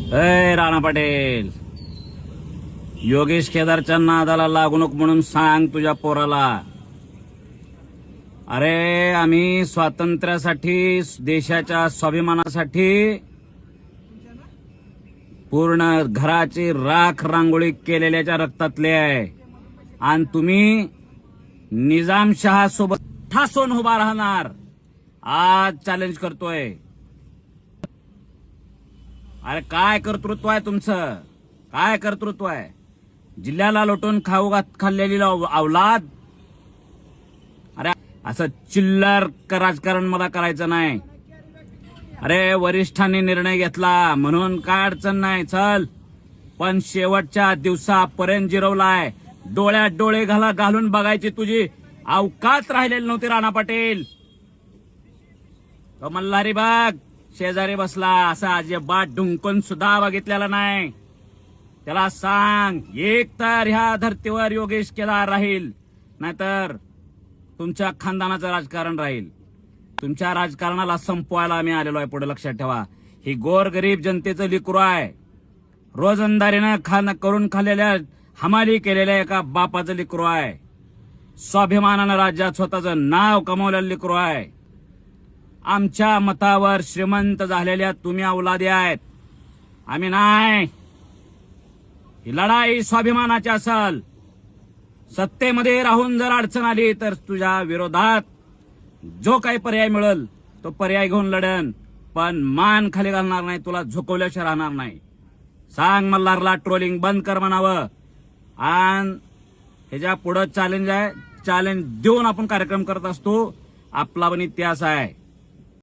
ए राणा पाटील, योगेश केदारच्या नादाला लागू नको म्हणून सांग तुझ्या पोराला. अरे आम्ही स्वातंत्र्यासाठी, देशाच्या स्वाभिमानासाठी पूर्ण घराची राख रांगोळी केलेल्याच्या रक्तातले आहे. आणि तुम्ही निजामशहा सोबत ठासून उभा राहणार. आज चॅलेंज करतोय. अरे काय कर्तृत्व आहे तुमचं, काय कर्तृत्व आहे. जिल्ह्याला लुटून खाल्लेली अवलाद. अरे असं चिल्लर राजकारण मला करायचं नाही. अरे वरिष्ठांनी निर्णय घेतला म्हणून काय अडचण नाही, चल. पण शेवटच्या दिवसापर्यंत जिरवलाय. डोळ्यात डोळे घालून बघायची तुझी अवकात राहिलेली नव्हती राणा पाटील. तो मल्हारी बाग शेजारी बसला, असा अजिबात ढुंकून सुद्धा बघितलेला नाही. त्याला सांग, एक तर ह्या धर्तीवर योगेश केदार राहील, नाहीतर तुमच्या खानदानाचं राजकारण राहील. तुमच्या राजकारणाला संपवायला आम्ही आलेलो आहे. पुढे लक्षात ठेवा, ही गोरगरीब जनतेचं लिकरू आहे. रोजंदारीनं करून खाल्लेल्या, हमाली केलेल्या एका बापाचं लिकरू आहे. स्वाभिमानानं राज्यात स्वतःचं नाव कमावलेलं लिकरू आहे. आमच्या मतावर श्रीमंत झालेल्या तुम्ही अवलादी आहेत, आम्ही नाही. ही लढाई स्वाभिमानाची असेल. सत्तेमध्ये राहून जर अडचण आली तर तुझ्या विरोधात जो काही पर्याय मिळेल तो पर्याय घेऊन लढन, पण मान खाली घालणार नाही. तुला झुकवल्याशिवाय राहणार नाही. सांग मल्हारला ट्रोलिंग बंद कर म्हणावं. आणि ह्याच्या पुढं चॅलेंज आहे. चॅलेंज देऊन आपण कार्यक्रम करत असतो. आपला पण इतिहास आहे.